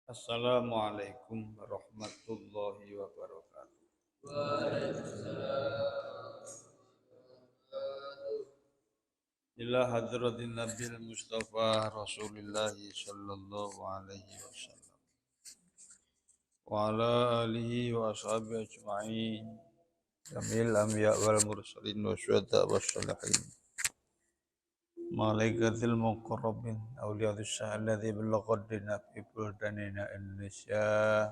Assalamualaikum warahmatullahi wabarakatuh. Ila hadratin Nabil Mustafa Rasulullah sallallahu alaihi wasallam wa ala alihi wa ashabihi ajma'in jamil anbiya wal mursalin wa syuhada was salihin malaikatil muqarrabin awliyatus alladzi billaqadina fi buldanina Indonesia.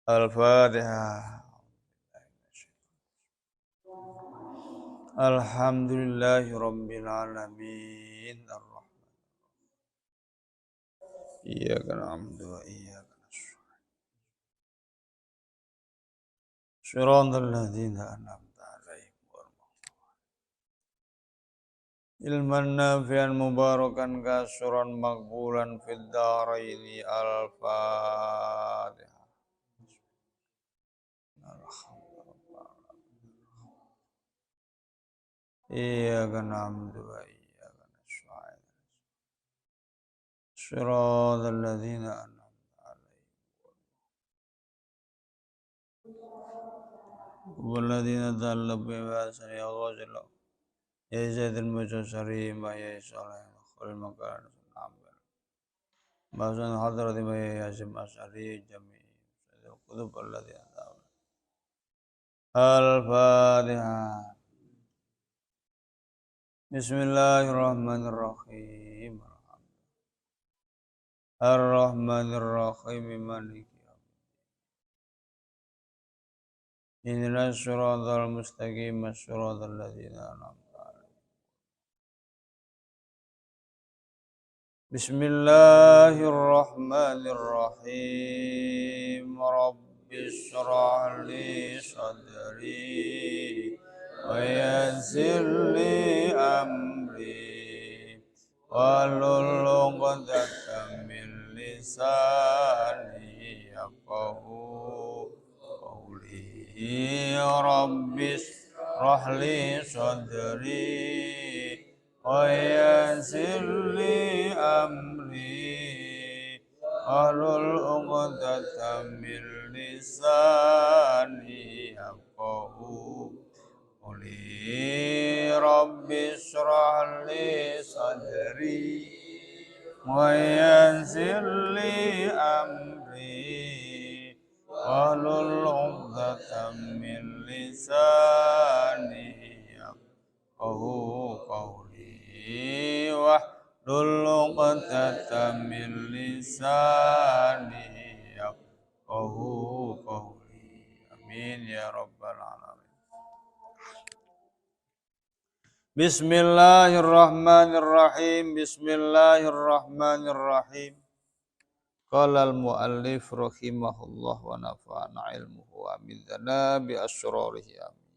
Al-Fatihah. Alhamdulillahi Rabbil Alamin. Iyyaka na'budu wa iyyaka nasta'in. Shiratal ladzina an'amta 'alaihim ilman nafi'an mubarakan kasuran maqbulan fid dharaini. Al-Fatihah. Iyyaka na'budu wa iyyaka nasta'in. Shiratal ladzina an'amta 'alaihim والذين تألفوا بأسر يغوصل يزيد المجسري ما يسأل خير المكان نعمل مثلا حضرة ما ياسم أسري جميع القطب الذين تألفوا. الفاتحة. بسم الله الرحمن الرحيم. الرحمن الرحيم مالك إهدنا الصراط المستقيم صراط الذين أنعمت عليهم. بسم الله الرحمن الرحيم. رب اشرح لي صدري ويسر لي أمري واحلل عقدة من لساني يفقهوا قولي. رب اشرح لي صدري ويسر لي أمري واحلل عقدة من لساني يفقهوا قولي. رب اشرح لي صدري ويسر لي أمري واحلل عقدة من لساني يفقهوا قولي. واحلل عقدة من لساني يفقهوا قولي. آمين يا رب العالمين. Bismillahirrahmanirrahim. Bismillahirrahmanirrahim. Qala al-muallif rahimahullah wa nafa'ana ilmuhu wa amidana bi asrarihi. Amin.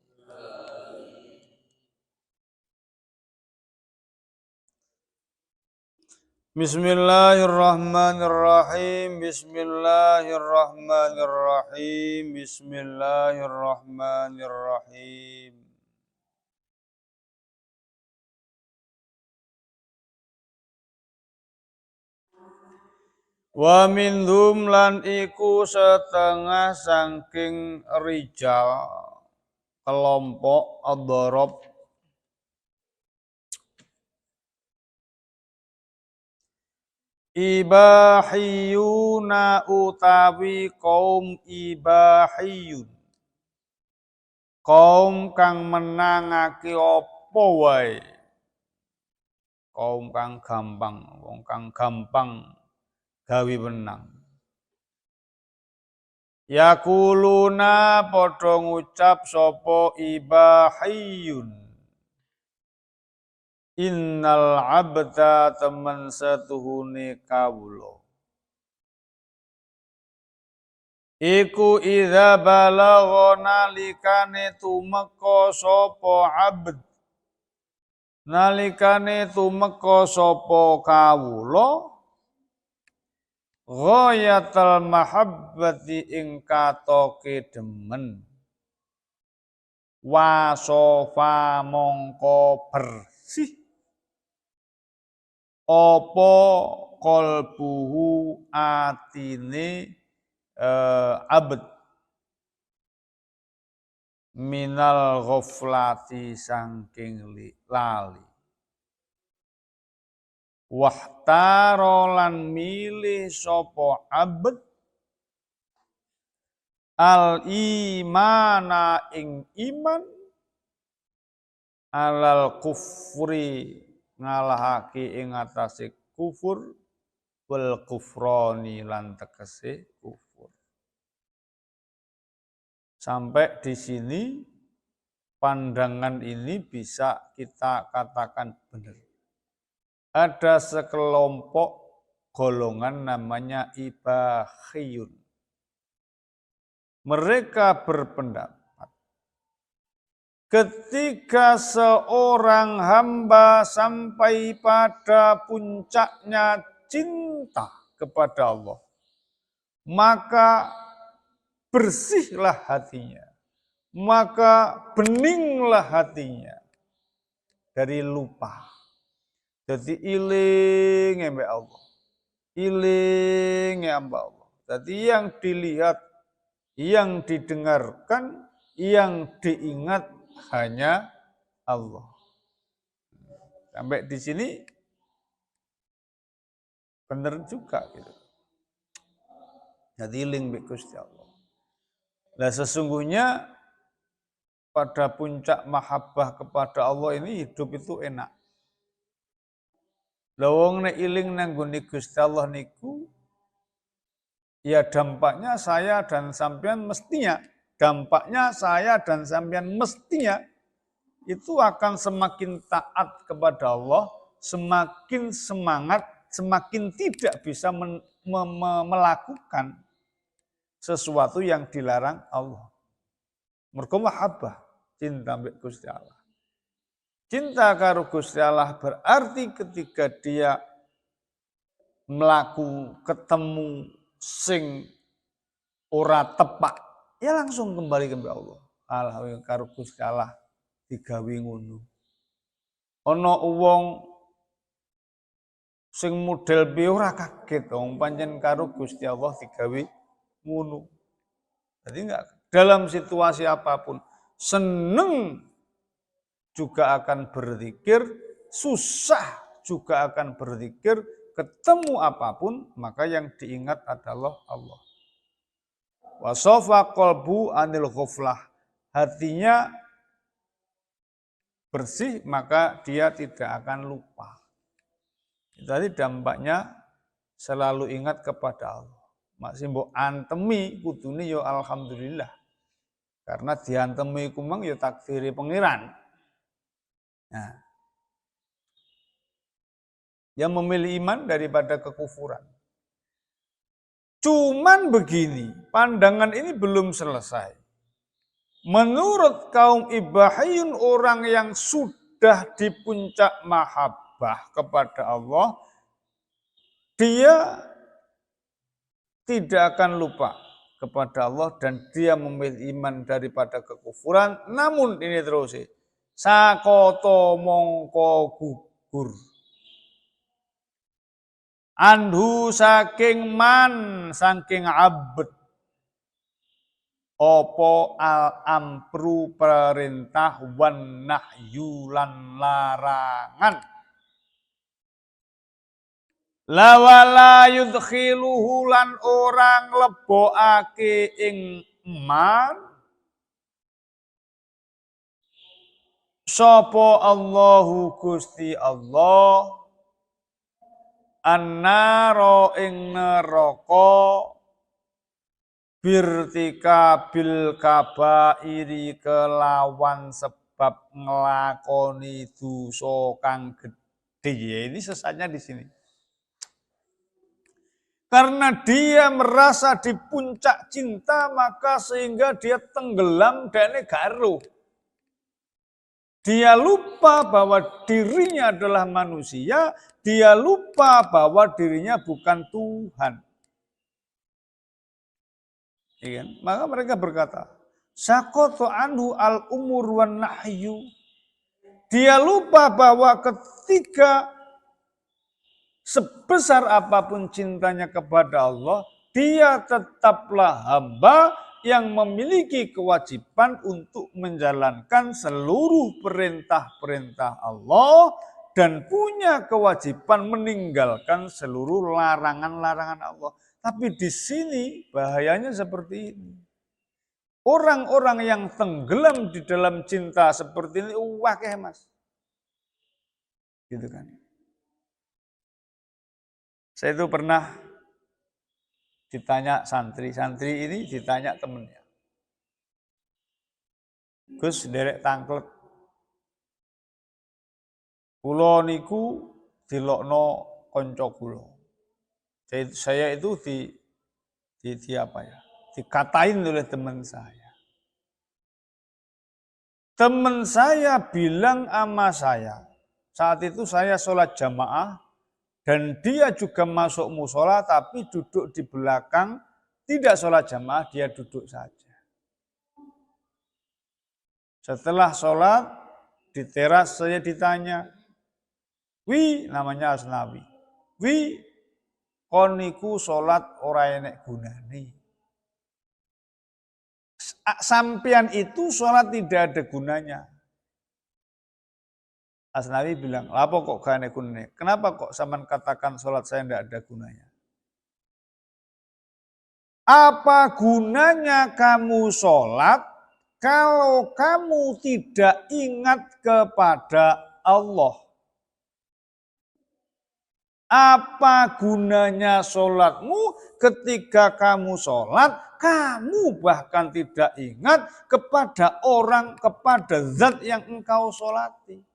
Bismillahirrahmanirrahim. Bismillahirrahmanirrahim. Bismillahirrahmanirrahim. Wa minhum lan iku setengah saking rijal kelompok ad-darab ibahiyuna utawi kaum ibahiyun, kaum kang menangake apa wae, kaum kang gampang, wong kang gampang gawe menang. Yakuluna padha ngucap sapa ibahiyun, innal abda temen setuhune kawula iku idza balagha nalikane tumeka sapa abd, nalikane tumeka sapa kawula ghayatul mahabbati ing katoke demen, wasofa mongko bersih apa qalbuhu atine abd minal ghaflati sangking lali wahtaro lan milih sapa abd al imana ing iman alal kufri ngalahake ing atase kufur wal kufrani lan tegese kufur. Sampai di sini pandangan ini bisa kita katakan benar. Ada sekelompok golongan namanya ibahiyun. Mereka berpendapat ketika seorang hamba sampai pada puncaknya cinta kepada Allah, maka bersihlah hatinya, maka beninglah hatinya dari lupa. Jadi iling mbek Allah. Iling mbek Allah. Jadi yang dilihat, yang didengarkan, yang diingat hanya Allah. Sampai di sini benar juga gitu. Jadi iling mbek Gusti Allah. Nah sesungguhnya pada puncak mahabbah kepada Allah ini hidup itu enak. Lawang nek iling nang nggone Gusti Allah niku ya dampaknya saya dan sampean mestinya itu akan semakin taat kepada Allah, semakin semangat, semakin tidak bisa melakukan sesuatu yang dilarang Allah. Mergo mahabbah, cinta mbek Gusti Allah. Cinta karo Gusti Allah berarti ketika dia ketemu sing ora tepak, ya langsung kembali ke Allah. Allah karo Gusti Allah digawe ngono. Ana wong sing model piye ora kaget wong pancen karo Gusti Allah digawe ngono. Jadi enggak dalam situasi apapun seneng juga akan berzikir, susah juga akan berzikir, ketemu apapun maka yang diingat adalah Allah. Wasofa qalbu anil ghaflah. Hatinya bersih maka dia tidak akan lupa. Jadi dampaknya selalu ingat kepada Allah. Masih mbok antemi kudune ya alhamdulillah. Karena diantemi kumang ya takdiri pengiran. Nah, yang memilih iman daripada kekufuran. Cuman begini, pandangan ini belum selesai. Menurut kaum ibahiyun, orang yang sudah di puncak mahabbah kepada Allah, dia tidak akan lupa kepada Allah dan dia memilih iman daripada kekufuran. Namun ini terus sakoto mongko gugur anhu saking abd opo al amru perintah wan nahyu lan larangan lawala yudkhiluhu lan orang lebokake ing iman sapa Allahu Gusti Allah annaro ing neraka birtika bil kabairi kelawan sebab nglakoni dosa kang gedhe. Ini sesatnya di sini. Karena dia merasa di puncak cinta maka sehingga dia tenggelam dan garuh. Dia lupa bahwa dirinya adalah manusia, dia lupa bahwa dirinya bukan Tuhan. Ya, maka mereka berkata, sakoto anhu al umur wan nahyu. Dia lupa bahwa ketika sebesar apapun cintanya kepada Allah, dia tetaplah hamba yang memiliki kewajiban untuk menjalankan seluruh perintah-perintah Allah dan punya kewajiban meninggalkan seluruh larangan-larangan Allah. Tapi di sini bahayanya seperti ini. Orang-orang yang tenggelam di dalam cinta seperti ini, wakeh mas. Gitu kan. Saya itu pernah ditanya santri ini ditanya temennya. Gus derek tangklet. Kula niku dilokno konco kula. Saya itu di apa ya? Dikatain oleh teman saya. Teman saya bilang sama saya, saat itu saya sholat jamaah, dan dia juga masuk musola tapi duduk di belakang, tidak sholat jamaah, dia duduk saja. Setelah sholat, di teras saya ditanya, "Wi," namanya Asnawi, "Wi, koniku sholat ora enek gunane. Sampian itu sholat tidak ada gunanya." Asnawi bilang, "Apa kok gak ada gunanya? Kenapa kok sampean katakan sholat saya tidak ada gunanya?" Apa gunanya kamu sholat kalau kamu tidak ingat kepada Allah? Apa gunanya sholatmu ketika kamu sholat, kamu bahkan tidak ingat kepada orang, kepada zat yang engkau sholati.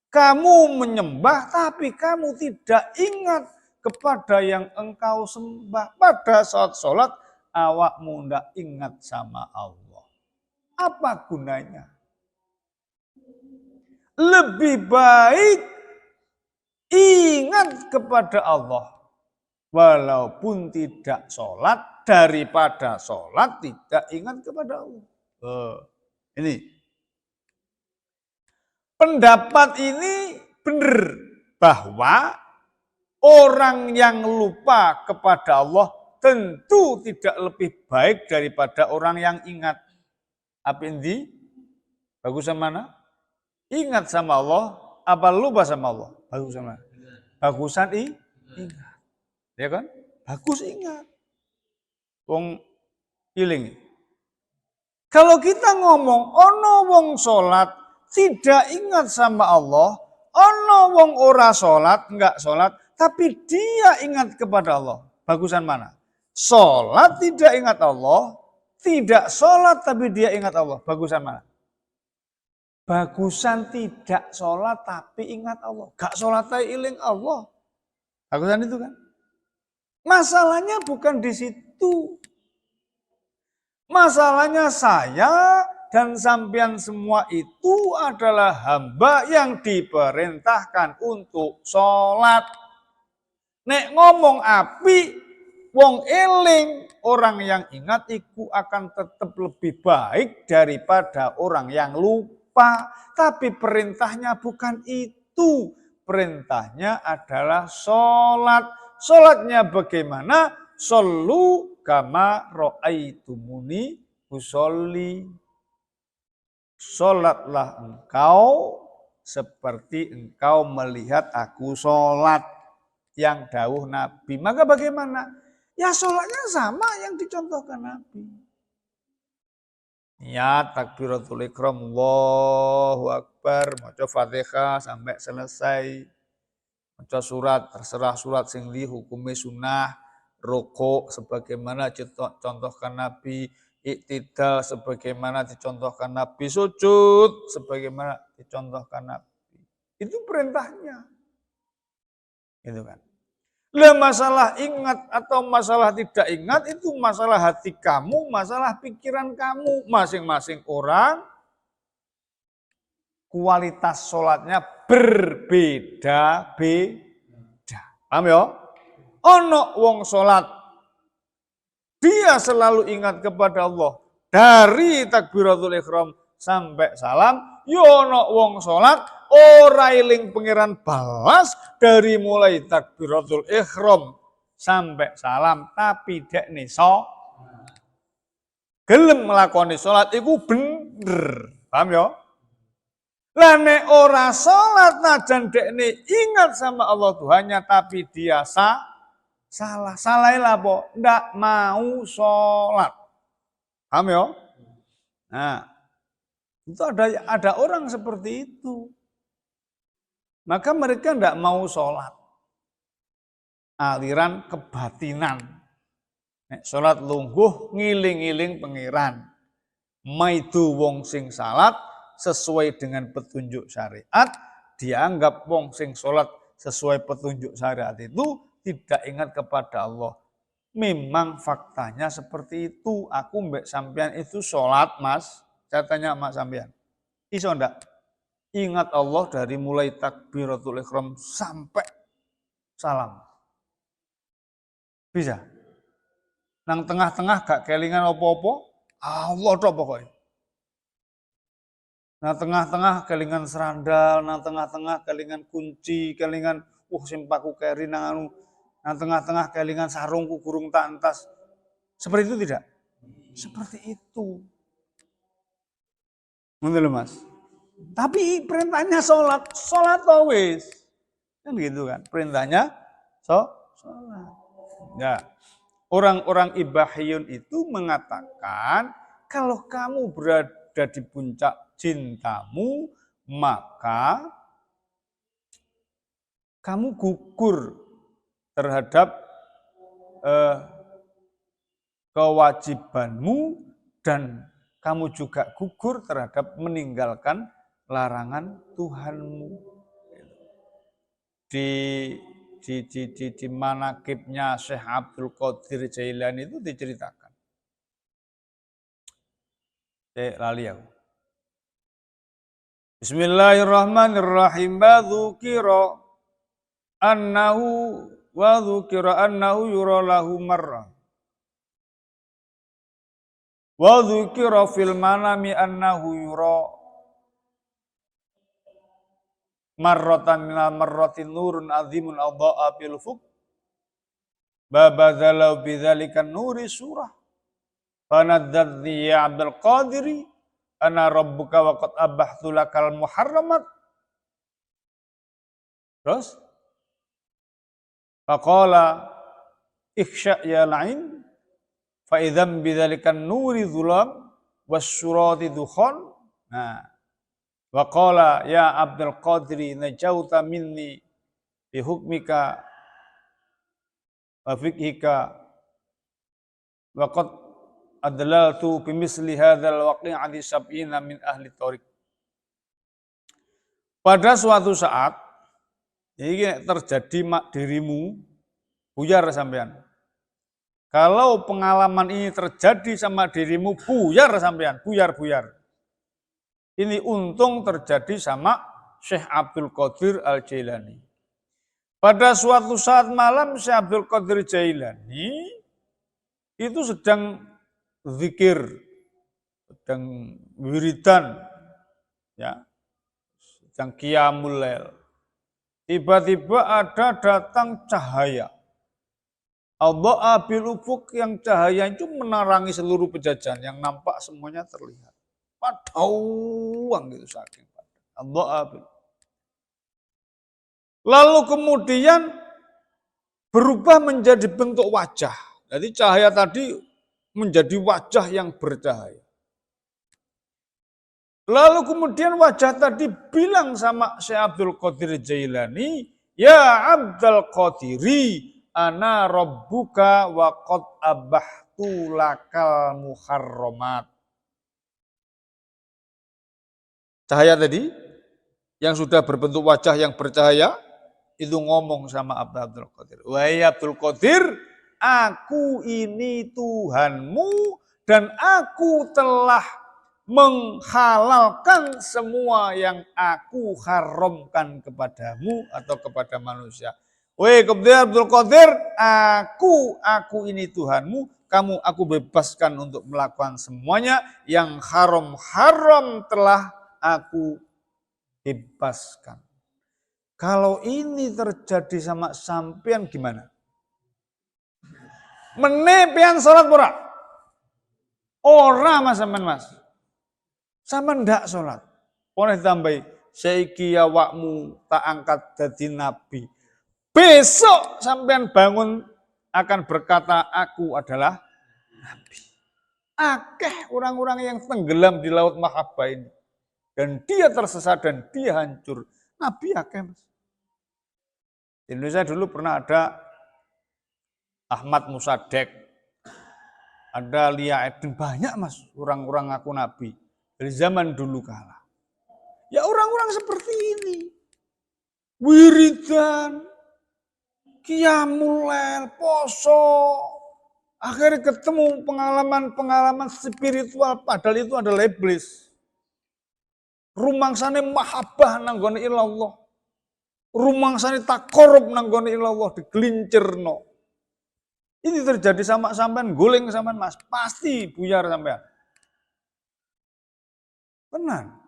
Kamu menyembah tapi kamu tidak ingat kepada yang engkau sembah. Pada saat sholat, awakmu tidak ingat sama Allah. Apa gunanya? Lebih baik ingat kepada Allah walaupun tidak sholat daripada sholat tidak ingat kepada Allah. Ini pendapat ini benar bahwa orang yang lupa kepada Allah tentu tidak lebih baik daripada orang yang ingat. Apa ini? Bagusan mana? Ingat sama Allah, apa lupa sama Allah? Bagusan mana? Bagusan ingat. Ya kan? Bagus ingat. Wong iling. Kalau kita ngomong ono wong sholat tidak ingat sama Allah, ono wong ora sholat, enggak sholat, tapi dia ingat kepada Allah. Bagusan mana? Sholat tidak ingat Allah, tidak sholat tapi dia ingat Allah. Bagusan mana? Bagusan tidak sholat tapi ingat Allah. Gak sholat tapi iling Allah. Bagusan itu kan? Masalahnya bukan di situ. Masalahnya saya dan sampean semua itu adalah hamba yang diperintahkan untuk sholat. Nek ngomong api, wong eling, orang yang ingat iku akan tetap lebih baik daripada orang yang lupa. Tapi perintahnya bukan itu. Perintahnya adalah sholat. Sholatnya bagaimana? Shollu kama ro'aitumuni usolli. Sholatlah engkau seperti engkau melihat aku sholat. Yang dawuh Nabi. Maka bagaimana? Ya sholatnya sama yang dicontohkan Nabi. Niat takbiratul ihram, Allahu Akbar, maca Fatihah sampai selesai. Maca surat, terserah surat sing li hukume sunnah, rukuk sebagaimana dicontohkan Nabi, iktidal sebagaimana dicontohkan Nabi, sujud sebagaimana dicontohkan Nabi. Itu perintahnya. Gitu kan. Lah masalah ingat atau masalah tidak ingat itu masalah hati kamu, masalah pikiran kamu. Masing-masing orang kualitas sholatnya berbeda-beda. Paham ya? Ono wong sholat, dia selalu ingat kepada Allah dari takbiratul ihram sampai salam, Yono wong salat ora eling pangeran balas dari mulai takbiratul ihram sampai salam, tapi dekne gelem nglakoni salat iku bener. Paham ya? Lah nek ora salat najan dekne ingat sama Allah Tuhannya tapi dia salah. Salahnya apa? Ndak mau salat. Paham ya? Nah, itu ada orang seperti itu. Maka mereka ndak mau salat. Aliran kebatinan. Nek salat lungguh ngiling-iling pangeran. Maidu wong sing salat sesuai dengan petunjuk syariat, dianggap wong sing salat sesuai petunjuk syariat itu tidak ingat kepada Allah. Memang faktanya seperti itu. Aku mbek sampean itu salat, Mas. Saya tanya Mas sampean. Iso ndak ingat Allah dari mulai takbiratul ihram sampai salam? Bisa? Nang tengah-tengah gak kelingan apa-apa, Allah tok pokoknya. Nang tengah-tengah kelingan serandal, nang tengah-tengah kelingan kunci, kelingan simpaku keri nang anu. Nang tengah-tengah kelingan sarungku gurung tantas. Seperti itu tidak? Seperti itu. Ngono Mas. Tapi perintahnya sholat wis. Kan gitu kan. Perintahnya sholat. Ya. Orang-orang ibahiyun itu mengatakan kalau kamu berada di puncak cintamu, maka kamu gugur terhadap kewajibanmu dan kamu juga gugur terhadap meninggalkan larangan Tuhanmu. Di manaqibnya Syekh Abdul Qadir Jailani itu diceritakan. Lali aku. Bismillahirrahmanirrahim. Wa dzukira annahu yura lahu marrah. Wa dzukira fil manami annahu yura marratan minal marratin nurun azimun adha'a bil fuq babadzalau bidzalikan nuri surah fanadzadni ya Abdul Qadiri ana rabbuka wa qad abahtu lakal muharramat. Terus faqala ikhsha ya la'in fa idzam bidzalikan nuri zulam wasyurati dukhan. Nah, wa qala ya Abdul Qadiri najauta minni bi hukmika wa fiqhika wa qad adlaltu bi misli hadzal waqi'ati sab'ina min ahli thoriq. Pada suatu saat ini terjadi dirimu buyar sampean. Kalau pengalaman ini terjadi sama dirimu buyar sampean, buyar. Ini untung terjadi sama Syekh Abdul Qadir Al-Jailani. Pada suatu saat malam Syekh Abdul Qadir Jailani itu sedang zikir, sedang wiridan, ya, sedang qiyamul lail. Tiba-tiba ada datang cahaya. Allah bil ufuk yang cahaya itu menerangi seluruh pejajahan yang nampak semuanya terlihat. Padauang gitu saking Allah. Lalu kemudian berubah menjadi bentuk wajah. Jadi cahaya tadi menjadi wajah yang bercahaya. Lalu kemudian wajah tadi bilang sama Syekh Abdul Qadir Jailani, ya Abdul Qadiri, ana rabbuka wa qad abahtu lakal muharramat. Cahaya tadi yang sudah berbentuk wajah yang bercahaya itu ngomong sama Abdul Qadir. Wahai Abdul Qadir, aku ini Tuhanmu dan aku telah menghalalkan semua yang aku haramkan kepadamu atau kepada manusia. Wahai Abdul Qadir, aku ini Tuhanmu, aku bebaskan untuk melakukan semuanya yang haram telah aku bebaskan. Kalau ini terjadi sama sampean gimana? Menepian sholat ora? Ora mas sampean mas. Sama ndak sholat. Boleh ditambahi, saiki awakmu tak angkat jadi nabi. Besok sampean bangun akan berkata aku adalah nabi. Akeh orang-orang yang tenggelam di laut mahabbah ini. Dan dia tersesat dan dia hancur. Nabi akeh mas. Di Indonesia dulu pernah ada Ahmad Musadek, ada Lia Edin, banyak mas orang-orang ngaku nabi dari zaman dulu kala. Ya orang-orang seperti ini, wiridan, qiyamul lail, poso, akhirnya ketemu pengalaman-pengalaman spiritual, padahal itu adalah iblis. Rumangsane mahabbah nanggone ilallah, rumangsane takorup nanggone ilallah, digelincirno. Ini terjadi sama sampean, guling sampean mas, pasti buyar sampean. Tenang.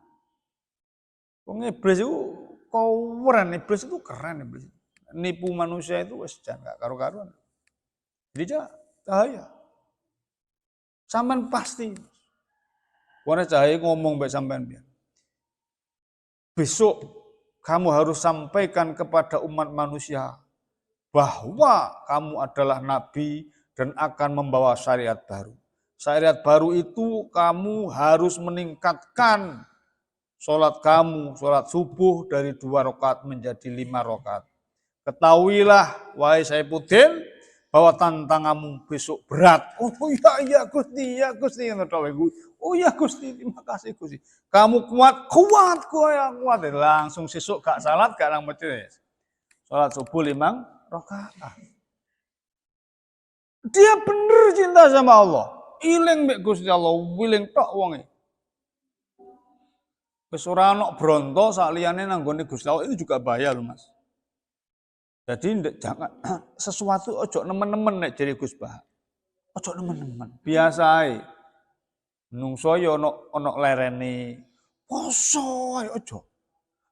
Wong iblis itu keren, iblis itu keren iblis. Nipu manusia itu wis jan gak karu-karuan. Jadi cahaya. Sampean pasti. Warna cahaya ngomong mbak sampean biar. Besok kamu harus sampaikan kepada umat manusia bahwa kamu adalah nabi dan akan membawa syariat baru. Syariat baru itu kamu harus meningkatkan sholat kamu, sholat subuh dari 2 rakaat menjadi 5 rakaat. Ketahuilah, wahai Saifuddin, bahwa tantanganmu besok berat. Oh iya Gusti, ya Gusti. Oh ya Gusti, terima kasih Gusti. Kamu kuat. Langsung sesuk gak salat, gak nang masjid. Sholat subuh 5 rakaat. Dia bener cinta sama Allah. Iling mek Gusti Allah, wiling tok wonge. Wis ora ana bronto sak liyane nanggone Gusti Allah itu juga bahaya lho Mas. Jadi jangan sesuatu ojo nemen-nemen nek jare Gus Bah. Ojo nemen-nemen. Biasa ae. Nungso ya ana lerene. Poso ae ojo.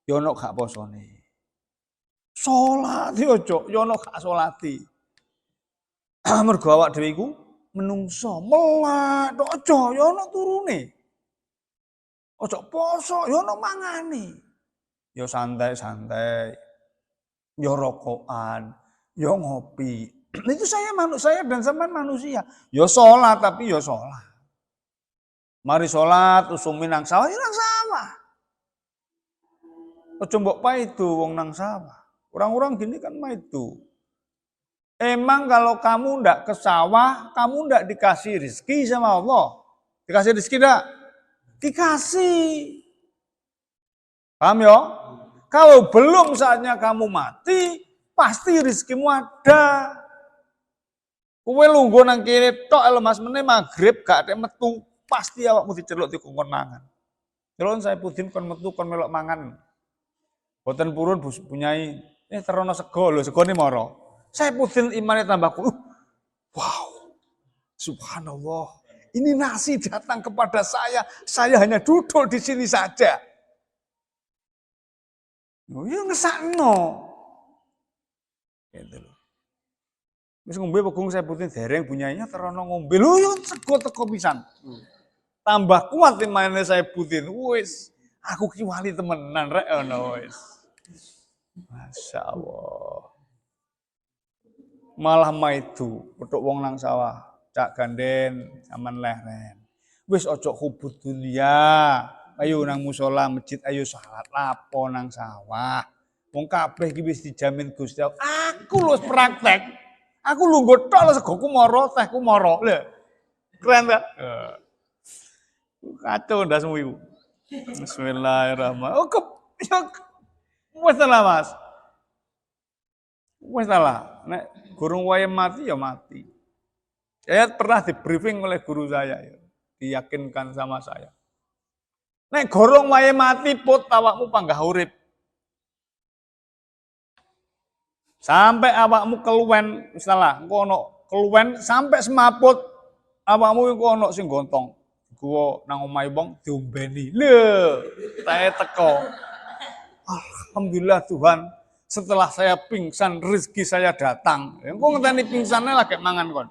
Ya ana gak posone. Salat ya ojo, ya ana gak salati. Mergo awak dhewe iku menungso, melak tok aja ya ana turune. Ojo poso ya ana mangane. Ya santai-santai. Ya rokokan, ya ngopi. Itu saya dan sampean manusia. Ya sholat tapi ya sholat. Mari sholat usumi nang sawah, ya nang sawah. Ojo mbok paidu wong nang sawah. Orang-orang gini kan maidu. Emang kalau kamu ndak ke sawah, kamu ndak dikasih rezeki sama Allah. Dikasih rezeki ndak? Dikasih. Paham ya? Kalau belum saatnya kamu mati, pasti rezekimu ada. Kowe lungguh nang kene tok lemas meneh magrib gak ada metu, pasti awakmu diceluk dikongkon mangan. Celuk Saifuddin kon metu kon melok mangan. Boten purun punyai terono sego lho, segone mara. Saifuddin imane tambah wow. Subhanallah. Ini nasi datang kepada saya hanya duduk di sini saja. Ya ngesakno. Gitu loh. Wis ngombe pegung Saifuddin dereng bunyainya terono ngombe. Lho yo sego teko pisan. Tambah kuat imane Saifuddin. Wis aku ki wali temenan rek ngono wis. Masyaallah. Malah maidu petuk wong nang sawah, cak ganden aman leren. Wis ojo hubud dunia. Ayo nang musala masjid, ayo salat lapo nang sawah. Wong kabeh iki wis dijamin Gusti Allah. Aku lho praktek. Aku lungguh tok lho segoku mara, tehku mara. Lho. Keren ta? Kacau ndasmu iku. Bismillahirrahmanirrahim. Wis lah Mas. Wis lah. Nek gurung wae mati ya mati. Saya pernah di briefing oleh guru saya ya. Diyakinkan sama saya. Nek gorong wae mati put awakmu panggah urip. Sampai awakmu keluwen, misalnya engko ono keluwen sampai semaput awakmu engko ono sing gontong. gua nang omahe wong diombeni. Lho, saya teko. Alhamdulillah Tuhan, setelah saya pingsan rezeki saya datang. Engko ngenteni pingsannya lagi mangan kon.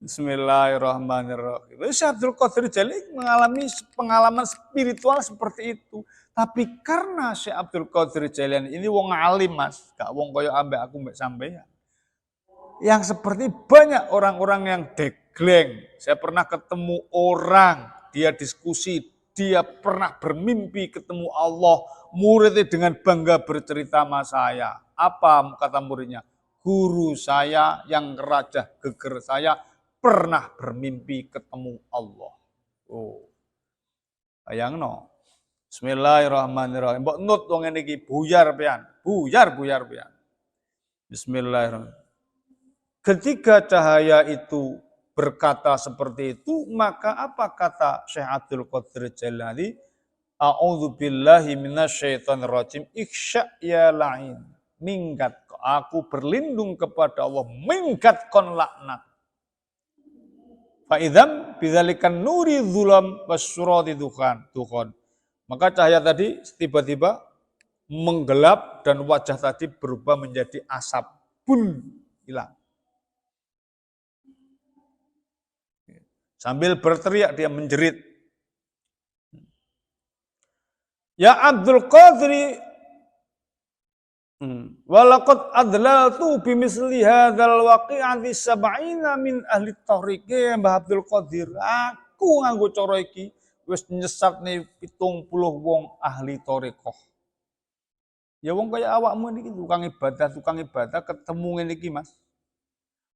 Bismillahirrahmanirrahim. Syekh Abdul Qadir Jailani mengalami pengalaman spiritual seperti itu. Tapi karena Syekh Abdul Qadir Jailani ini wong alim Mas, gak wong koyo ambek aku mbek sampean. Yang seperti banyak orang-orang yang degleng. Saya pernah ketemu orang, dia diskusi, dia pernah bermimpi ketemu Allah. Muridnya dengan bangga bercerita sama saya. Apa kata muridnya? Guru saya yang raja geger saya pernah bermimpi ketemu Allah. Oh, bayangno. Bismillahirrahmanirrahim. Mbok nut wong ngene iki buyar pian. Buyar pian. Bismillahirrahmanirrahim. Ketika cahaya itu berkata seperti itu, maka apa kata Syekh Abdul Qadir Jailani? A'udzu billahi minasyaitonir rajim. Iksya ya la'in. Minggat. Aku berlindung kepada Allah. Minggat kon laknat. Fa'idham bidzalikan nuri dhulam wasyurati dukhan. Maka cahaya tadi tiba-tiba menggelap dan wajah tadi berubah menjadi asap. Bun, hilang. Sambil berteriak dia menjerit. Ya Abdul Qadir, walaqad adlaltu bimisli hadzal waqi'ati sab'ina min ahli tariq. Mbah Abdul Qadir, aku nganggo cara iki wis nyesatne 70 wong ahli thariqah. Ya wong kaya awakmu niki tukang ibadah ketemu ngene iki Mas.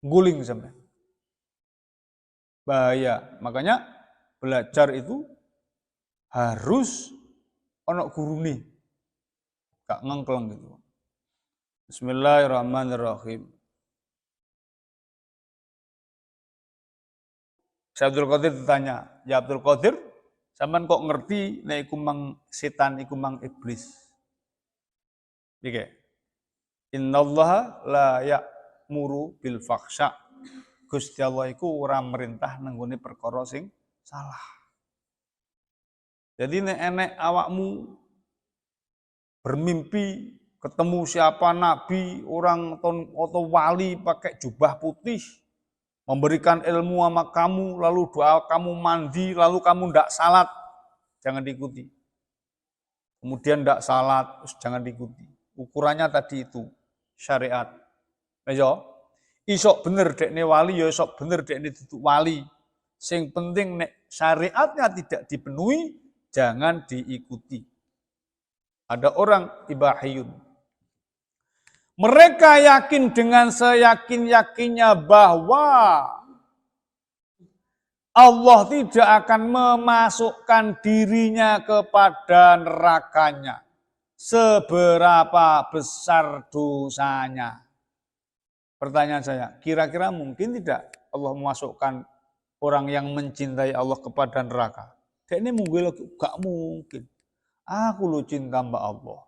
Guling sampean. Bahaya. Makanya belajar itu harus ono gurune. Gak ngengkleng gitu. Bismillahirrahmanirrahim. Syekh Abdul Qadir ditanya, "Ya Abdul Qadir, sampean kok ngerti nek iku mang setan iku mang iblis?" Iki. Innallaha la ya'muru bil fakhsha. Gusti Allah iku ora merintah nenggone perkara sing salah. Jadi nek enek awakmu bermimpi ketemu siapa nabi, orang atau wali pakai jubah putih, memberikan ilmu sama kamu, lalu doa kamu mandi, lalu kamu ndak salat, jangan diikuti. Kemudian ndak salat, jangan diikuti. Ukurannya tadi itu syariat. Ayo. Isok bener dekne wali, ya isok bener dekne duduk wali. Sing penting nek syariatnya tidak dipenuhi, jangan diikuti. Ada orang ibahiyun. Mereka yakin dengan seyakin-yakinnya bahwa Allah tidak akan memasukkan dirinya kepada nerakanya. Seberapa besar dosanya. Pertanyaan saya, kira-kira mungkin tidak Allah memasukkan orang yang mencintai Allah kepada neraka? Kayaknya mungkin gak mungkin. Aku lo cinta mbak Allah.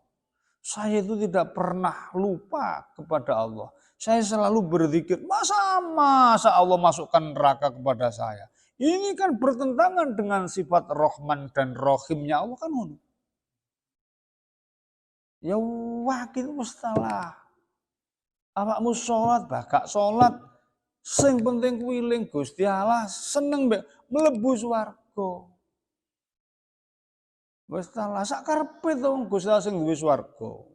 Saya itu tidak pernah lupa kepada Allah. Saya selalu berzikir, masa Allah masukkan neraka kepada saya. Ini kan bertentangan dengan sifat Rahman dan Rahimnya Allah kan. Ya wakin mustalah. Awakmu sholat, gak sholat, sing penting kuwiling Gusti Allah, seneng mbek mlebu swarga. Wis salah sak karepe to wong Gusti Allah sing duwe swarga.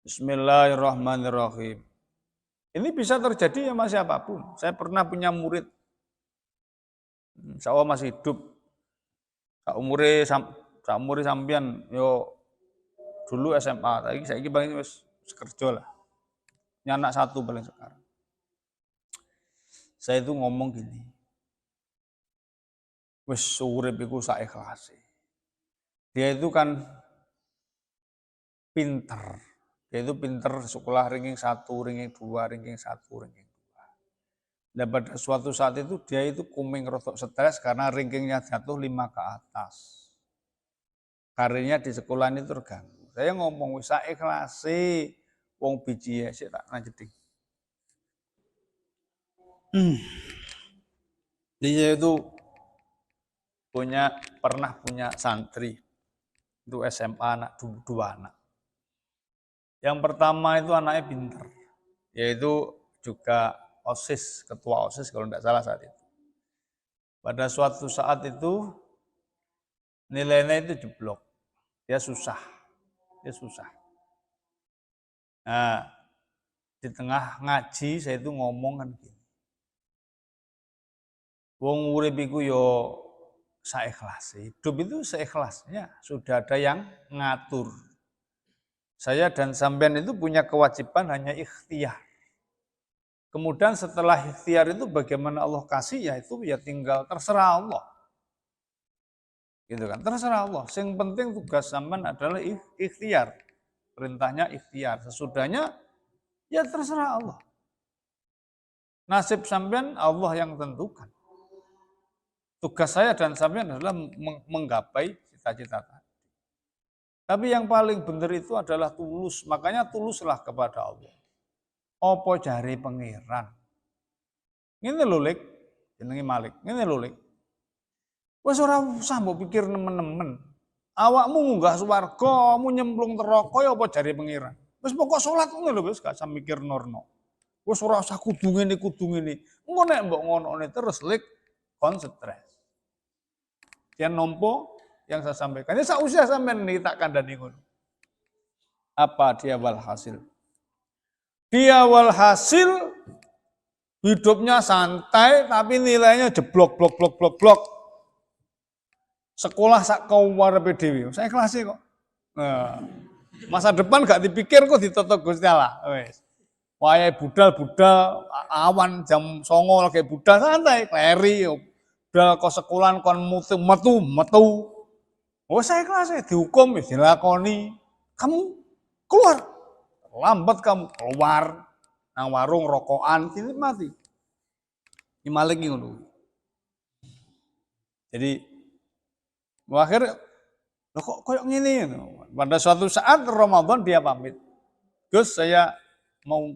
Bismillahirrahmanirrahim. Ini bisa terjadi sama siapapun. Saya pernah punya murid, insyaallah masih hidup. Sak umure sampean yo dulu SMA, saiki paling wis kerja lah. Anak satu paling sekarang. Saya itu ngomong gini, wis urip iku sak ikhlase. Dia itu kan pinter. Dia itu pinter sekolah ranking 1, ranking 2, ranking 1, ranking 2. Dan pada suatu saat itu dia itu kuming rotok stres karena rankingnya jatuh 5 ke atas. Karirnya di sekolah ini terganggu. Saya ngomong wis sak ikhlase. Wong biji ya sik tak lanjutin. Dia itu pernah punya santri itu SMA dua anak. Yang pertama itu anaknya pinter, yaitu juga OSIS, ketua OSIS kalau tidak salah saat itu. Pada suatu saat itu nilainya itu jeblok, dia susah. Nah, di tengah ngaji saya itu ngomong kan gini. Wong urip iku yo seikhlas. Hidup itu seikhlasnya, sudah ada yang ngatur. Saya dan sampean itu punya kewajiban hanya ikhtiar. Kemudian setelah ikhtiar itu bagaimana Allah kasih ya itu ya tinggal terserah Allah. Gitu kan, terserah Allah. Yang penting tugas sampean adalah ikhtiar. Perintahnya ikhtiar. Sesudahnya ya terserah Allah. Nasib sampean Allah yang tentukan. Tugas saya dan sampean adalah menggapai cita-cita tadi. Tapi yang paling benar itu adalah tulus. Makanya tuluslah kepada Allah. Apa jari pangeran? Ngene lho Lik, jenenge Malik. Ngene lho Lik. Wis ora usah mbok pikir nemen-nemen. Awakmu munggah swarga, mu nyemplung neraka ya apa jari pangeran. Wis pokok salat ngono lho wis gak usah mikir norno. Wis ora usah kudu ngene. Engko nek mbok ngonone terus Lik kon stres. Dia nompo yang saya sampaikan. Ini sak usia sampean niki tak kandhani ngono. Apa dia walhasil? Dia walhasil hidupnya santai tapi nilainya jeblok. Sekolah sak kawarepe dhewe. Saya kelas kok. Nah, masa depan gak dipikir kok ditoto Gusti Allah. Wis. Wayahe budal awan jam 09.00 lagi budal santai, kleri. Budal kok sekolahan kon metu. Oh saya kelas dihukum dilakoni. Kamu keluar. Lambat kamu keluar nang warung rokokan mati. Ini Malik ngono. Jadi akhirnya kok koyok ngene. Pada suatu saat Ramadan dia pamit. Gus saya mau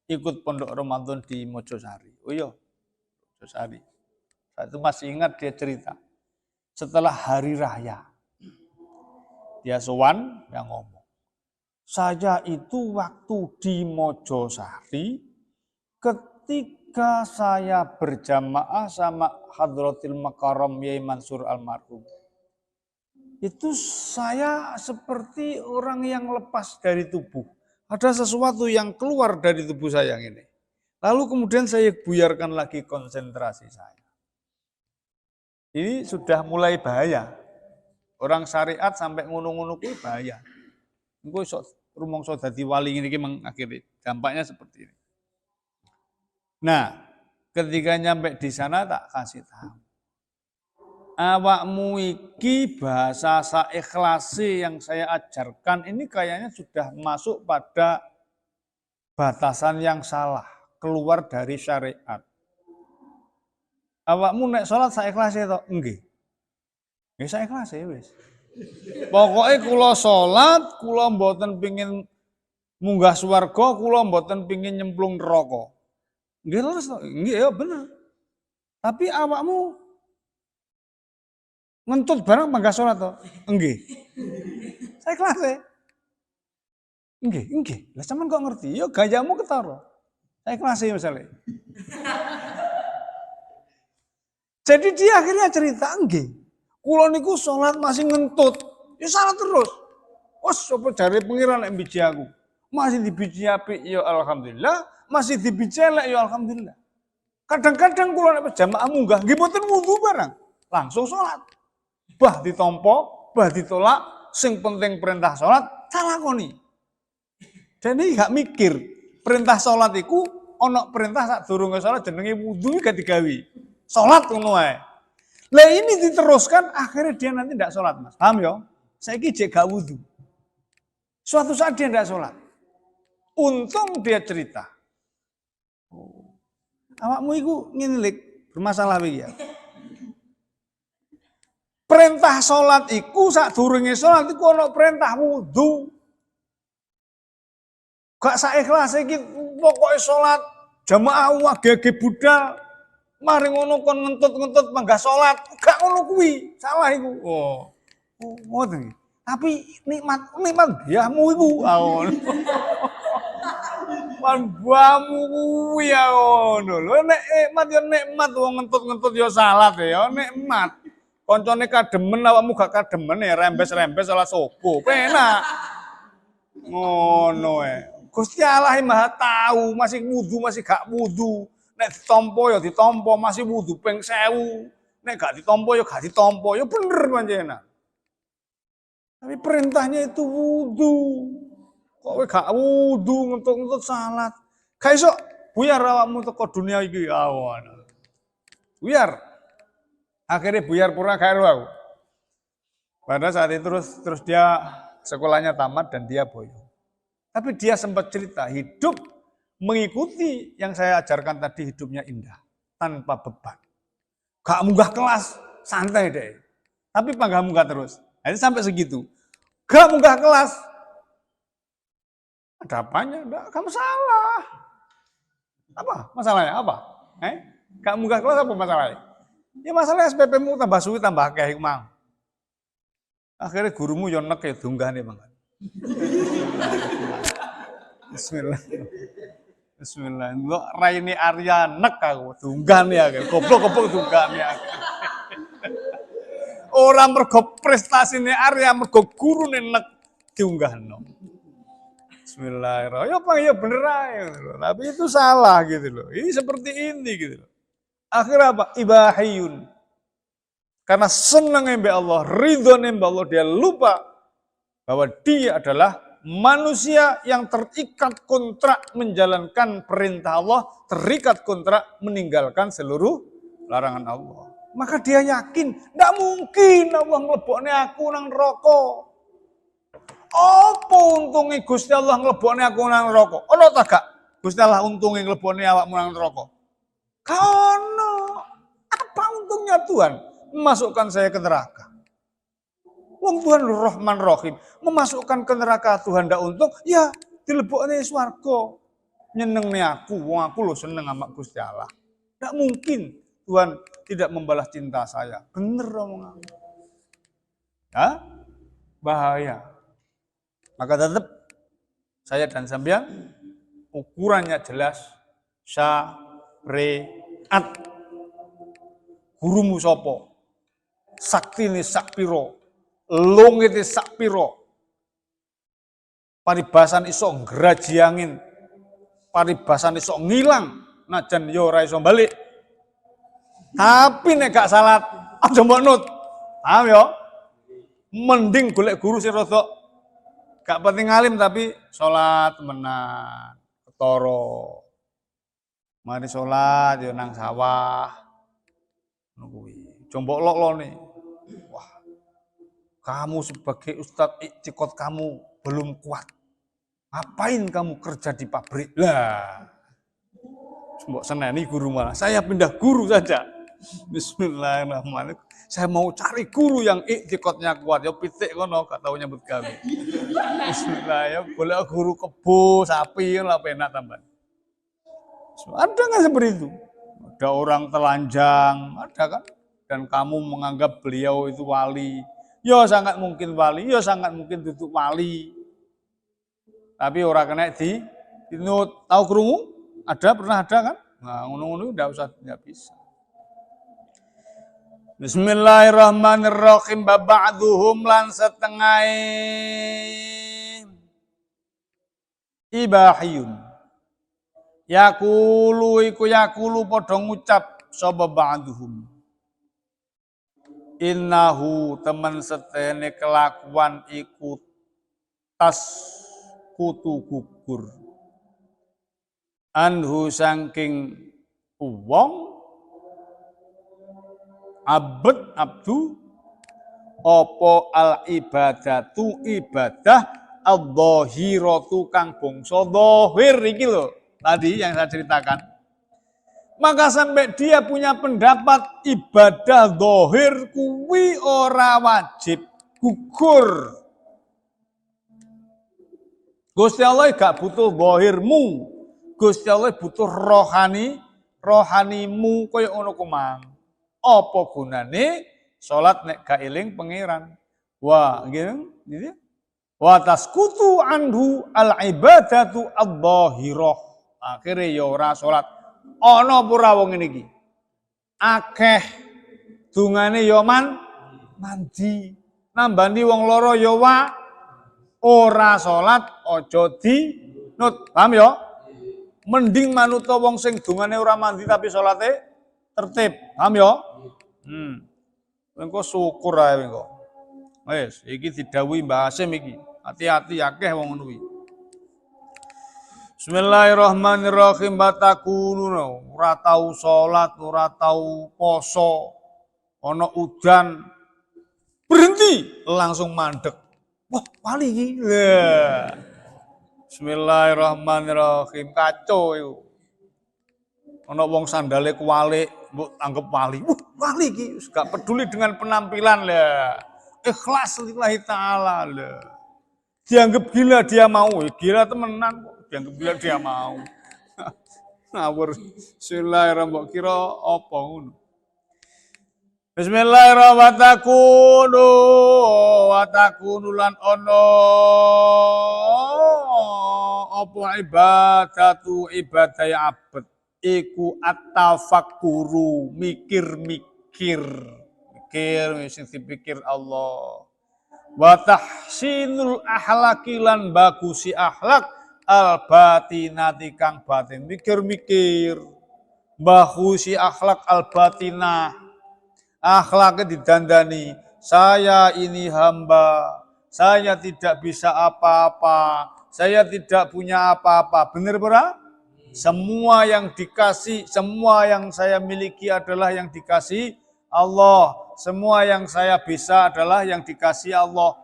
ikut pondok Ramadan di Mojosari. Oh iya, Mojosari. Saya itu masih ingat dia cerita. Setelah hari raya, dia sowan yang ngomong. Saya itu waktu di Mojosari, ketika saya berjamaah sama Hadratil Makaram Yai Mansur Almarhum, itu saya seperti orang yang lepas dari tubuh. Ada sesuatu yang keluar dari tubuh saya ini. Lalu kemudian saya buyarkan lagi konsentrasi saya. Ini sudah mulai bahaya. Orang syariat sampai ngono-ngono kuwi bahaya. Engko iso rumangsa dadi wali ngene iki mengakhiri. Dampaknya seperti ini. Nah, ketika nyampe di sana tak kasih tahu. Awakmu iki bahasa saikhlasi yang saya ajarkan ini kayaknya sudah masuk pada batasan yang salah, keluar dari syariat. Awakmu nek salat saikhlasi to? Nggih. Nggih saikhlasi wis. Pokoke kula salat, kula mboten pengin munggah swarga, kula mboten pengin nyemplung neraka. Nggih leres to? Nggih ya bener. Tapi awakmu ngentut barang mangga salat to? Nggih. Saikhlasi. Nggih. Lah sampean kok ngerti? Ya gayamu ketara. Saikhlasi misalnya. Jadi dia akhirnya cerita, nggih. Kula niku salat masih ngentut. Ya salat terus. Wes apa jare pengiran nek biji aku. Masih dibiji apik ya alhamdulillah, masih dibiji elek ya alhamdulillah. Kadang-kadang kula nek jamaah munggah nggih mboten wudu barang, langsung salat. Bah ditompo, bah ditolak, sing penting perintah salat tak lakoni. Dan ini gak mikir, perintah salat iku ana perintah sak durunge salat jenenge wudu gak digawe. Salat ngono wae. Lah ini diteruskan akhirnya dia nanti tidak sholat mas. Paham ya? Saiki jek gak wudu. Suatu saat dia tidak sholat. Untung dia cerita. Oh. Awakmu iku ngene Lik, bermasalah iki ya. Perintah sholat iku sadurunge sholat iku ana perintah wudu. Gak saikhlas iki pokoke sholat jamaah agak budal. Mari ngono kon ngentut-ngentut manggah salat, gak ngono kuwi, salah iku. Oh. Ngoten. Tapi nikmat diahmu iku. Buahmu kuwi ya ngono lho. Nek nikmat ya nikmat wong ngentut-ngentut ya salat ya nikmat. Koncone kademen awakmu gak kademen ya rembes-rembes salah sopo. Penak. Ngono Gusti Allah Maha tahu, masih wudu masih gak wudu. Nek ditampa ya ditampa, masih wudu ping 1000. Nek gak ditampa ya gak ditampa, ya bener pancen. Tapi perintahnya itu wudu. Kok gak wudu ngentut-ngentut salat. Gak iso buyar awakmu teko dunia iki awan. Buyar. Akhirnya buyar pura karo aku. Pada saat itu terus dia sekolahnya tamat dan dia boyo. Tapi dia sempat cerita hidup mengikuti yang saya ajarkan tadi hidupnya indah. Tanpa beban. Gak munggah kelas, santai deh. Tapi munggah terus. Jadi sampai segitu. Gak munggah kelas. Ada apanya? Enggak, kamu salah. Apa masalahnya? Apa? Gak munggah kelas apa masalahnya? Ya masalah SPP-mu tambah suwi tambah akeh mang. Akhirnya gurumu yo nek ya dunggane Bang. Bismillah. Bismillah. Mbok raine Arya nek aku dunggane akeh. Goblok-goblok dunggane akeh. Ora mergo prestasine Arya, mergo gurune nek diunggahno. Bismillahirrahmanirrahim. Ya Pak ya bener ae. Tapi itu salah gitu loh. Ini seperti ini gitu loh. Akhirnya apa? Ibahiyun. Karena senang mbak Allah, ridho mbak Allah, dia lupa bahwa dia adalah manusia yang terikat kontrak menjalankan perintah Allah, terikat kontrak meninggalkan seluruh larangan Allah. Maka dia yakin, tidak mungkin Allah ngelebokne aku nang neraka. Apa untungnya Gusti Allah ngelebokne aku nang neraka? Ono ta gak? Gusti Allah untungnya ngelebokne awakmu nang neraka? Kono, apa untungnya Tuhan memasukkan saya ke neraka? Wong Tuhan Rahman Rahim, memasukkan ke neraka Tuhan ndak untung, ya dilebokne swarga. Nyenengne aku, wong aku lho seneng sama Gusti Allah. Ndak mungkin Tuhan tidak membalas cinta saya. Bener omongan. Ya? Bahaya. Maka tetap saya dan sampean ukurannya jelas syariat. Gurumu sapa? Saktine sak pira? Lungite sak pira? Paribasan iso ngraji angin. Paribasan iso ngilang najan yo ora iso balik. Tapi nek gak salat, aja mbok nut. Paham yo? Mending golek guru sing rada gak penting alim tapi salat temenan, ketara. Mari salat yo nang sawah. Jombok lok-lone. Wah. Kamu sebagai ustadz iktikot kamu belum kuat. Ngapain kamu kerja di pabrik? Lah. Mbok seneni guru malah. Saya pindah guru saja. Bismillahirrahmanirrahim. Saya mau cari guru yang iktikotnya kuat. Ya pitik kono gak tahu nyebut kami. Bismillahirrahmanirrahim. Boleh guru kebo, sapi lah penak tambahan. Ada nggak seperti itu? Ada orang telanjang, ada kan? Dan kamu menganggap beliau itu wali. Ya sangat mungkin wali, ya sangat mungkin duduk wali. Tapi orang kena dinut. Tahu krungu? Ada, pernah ada kan? Nah, ngono-ngono enggak bisa. Bismillahirrahmanirrahim. Ba'duhum lan setengah ibahiyun. Yakulu padha ngucap sapa ba'duhum. Innahu temen setene kelakuan iku tas kutu gugur. Anhu saking wong abdu apa al ibadatu ibadah adh-dhahiratu kang bangsa zahir iki lho tadi yang saya ceritakan. Maka sampai dia punya pendapat ibadah zahir kuwi ora wajib, gugur. Gusti Allah gak butuh zahirmu. Gusti Allah butuh rohani rohanimu kaya ngono kumang. Apa gunane salat nek gak eling pangeran? Wah, gitu. Wa taskutu anhu al ibadatu adh-dhahirah. Akhire ya ora salat. Ana pura wong ngene iki. Akeh dungane ya mandi. Nambani wong loro ya ora salat aja dinut. Paham ya? Mending manuta wong sing dungane ora mandi tapi salate tertib. Paham ya? Engko syukur ae engko. Wis, iki didhawuhi Mbah Hasyim iki. Hati-hati akeh wong ngono kuwi. Bismillahirrahmanirrahim. Batakununa ora tau salat, ora tau poso. Ana udan berhenti langsung mandek. Wah, wali iki. Bismillahirrahmanirrahim. Kacau iku. Ana wong sandale kuwalik, mbok anggap wali. Wali iki gak peduli dengan penampilan lah. Ikhlas lillahi ta'ala lah. Dianggap gila dia mau, gila temenan kok. Dianggap gila dia mau. Ngawur. Bismillahirrahmanirrahim. Kira apa ngono? Bismillahirrahmanirrahim. Wa takunu lan ono apa ibadatu ibadah abad iku at-tafakkuru mikir sing dipikir Allah. Wa tahsinul ahlaki lan bagusi akhlak al batinati kang batin mikir-mikir bagusi akhlak al batinah akhlaknya didandani saya ini hamba saya tidak bisa apa-apa saya tidak punya apa-apa bener pura semua yang dikasih semua yang saya miliki adalah yang dikasih Allah. Semua yang saya bisa adalah yang dikasih Allah.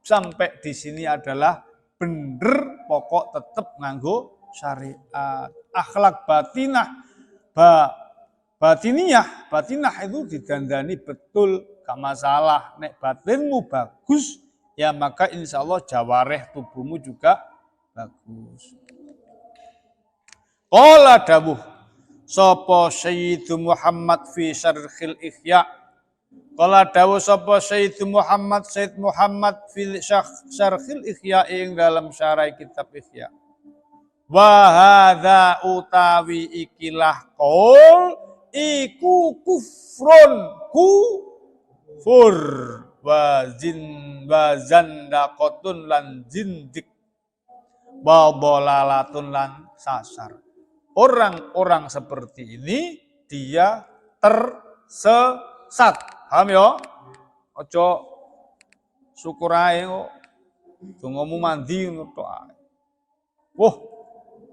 Sampai di sini adalah bener pokok tetap nganggo syariat. Akhlak batinah itu didandani betul, gak masalah. Nek batinmu bagus, ya maka insya Allah jawareh tubuhmu juga bagus. Qala dawuh sapa Sayyidu Muhammad fi Syarhil Ihya. Qala dawuh sapa Sayyid Muhammad fi Syarhil Ihya ing dalam syarah kitab Ihya. Wa hadza utawi ikilah qaul iku kufur wa zandaqatun lan zindik wa dhalalatun lan sasar. Orang-orang seperti ini dia tersesat. Paham ya? Ojo syukur ae kok. Dongamu mandi ngono ae. Wah,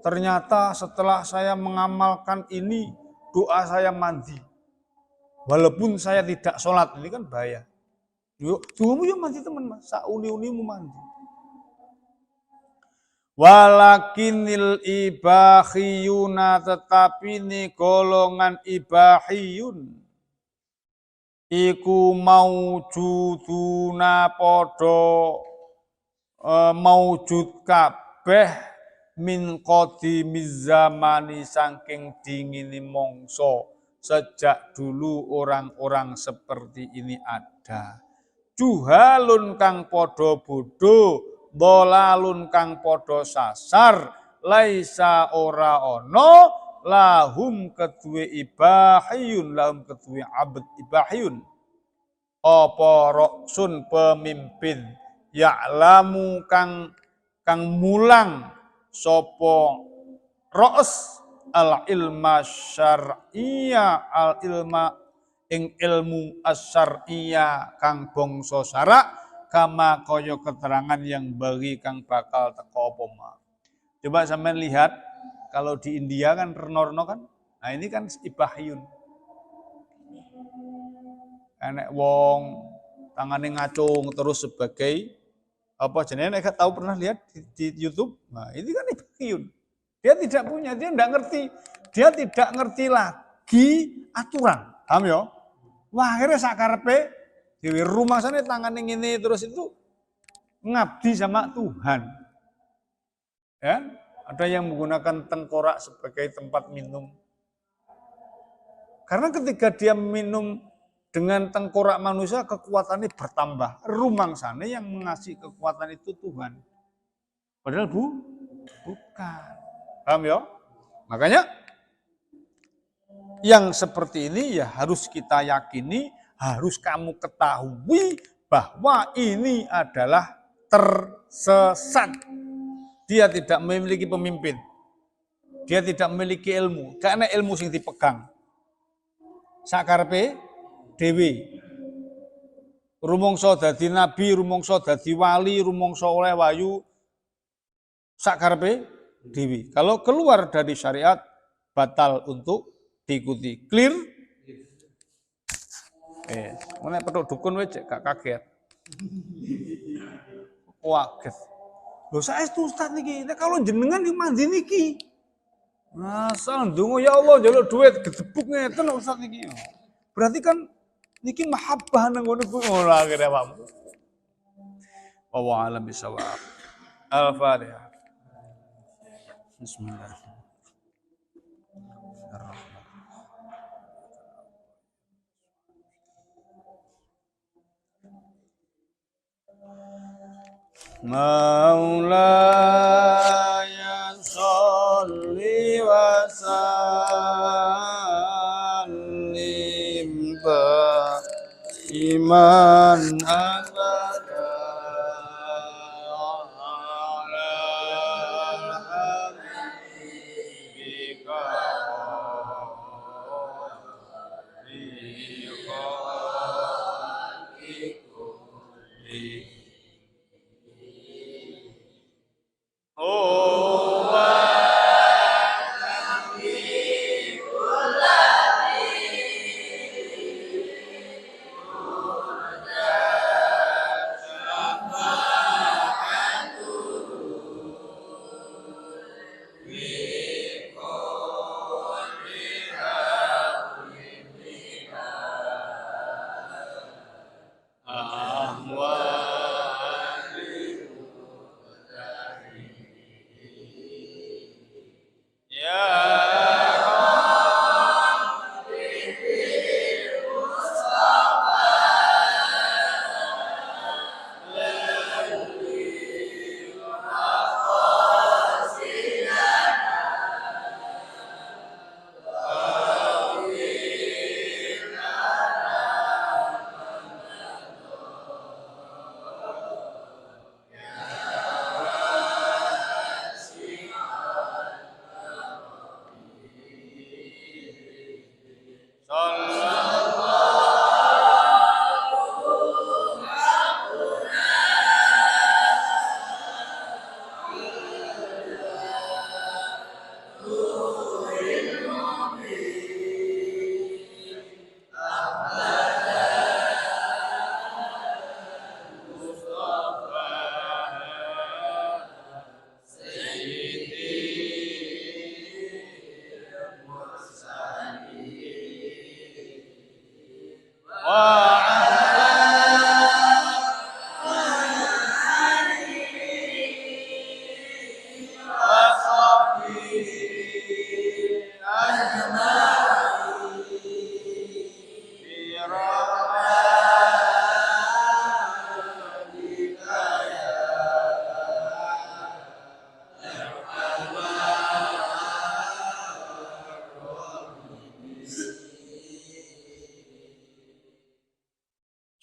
ternyata setelah saya mengamalkan ini, doa saya mandi. Walaupun saya tidak sholat, ini kan bahaya. Yuk, dongamu ya mandi teman Mas. Sauni-unimu mandi. Walakinil ibahiyuna tetapi ni golongan ibahiyun iku maujuduna podo maujud kabeh min qadimiz zamani saking dingini mongso sejak dulu orang-orang seperti ini ada. Juhalun kang podo bodoh dolalun kang podo sasar laisa ora ono lahum kedue ibahiyun lahum kedue abad ibahiyun apa roksun pemimpin ya'lamu kang mulang sopo ro'os al ilma syar'iyya al ilma ing ilmu asyar'iyya kang bangsa syarak kama koyo keterangan yang bagi kang bakal teko apa ma. Coba sampean lihat kalau di India kan renorno kan. Nah ini kan ibahiyun. Enek wong tangane ngacung terus sebagai apa jenenge nek tahu pernah lihat di YouTube. Nah, ini kan ibahiyun. Dia tidak punya, dia tidak ngerti. Dia tidak ngerti lagi aturan. Paham ya? Wah, akhirnya sakarepe di rumah sana tangan yang ini terus itu ngabdi sama Tuhan. Ya, ada yang menggunakan tengkorak sebagai tempat minum. Karena ketika dia minum dengan tengkorak manusia, kekuatannya bertambah. Rumangsane yang mengasih kekuatan itu Tuhan. Padahal bukan. Paham ya? Makanya yang seperti ini ya harus kita yakini, harus kamu ketahui bahwa ini adalah tersesat. Dia tidak memiliki pemimpin. Dia tidak memiliki ilmu. Karena ilmu sing dipegang. Sakarepe dewi. Rumangsa dadi nabi, rumangsa dadi wali, rumangsa oleh wahyu sakarepe dewi. Kalau keluar dari syariat batal untuk diikuti. Clear? Mana petuk dukun wis gak kaget. Kaget. Lho saestu Ustaz niki, nek kalau jenengan iki mandi niki. Asal ndonga ya Allah njaluk duit gedebuk ngeten Ustaz niki. Berarti kan niki mahabbah nang ngono kuwi ngono akhire awakmu. Wallahu a'lam bishawab. Al-Fatihah. Bismillahirrahmanirrahim. Maulaya sholli wa sallim iman abada ala habibika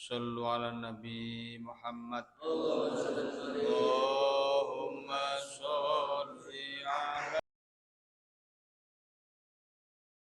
Sallu ala Nabi Muhammad.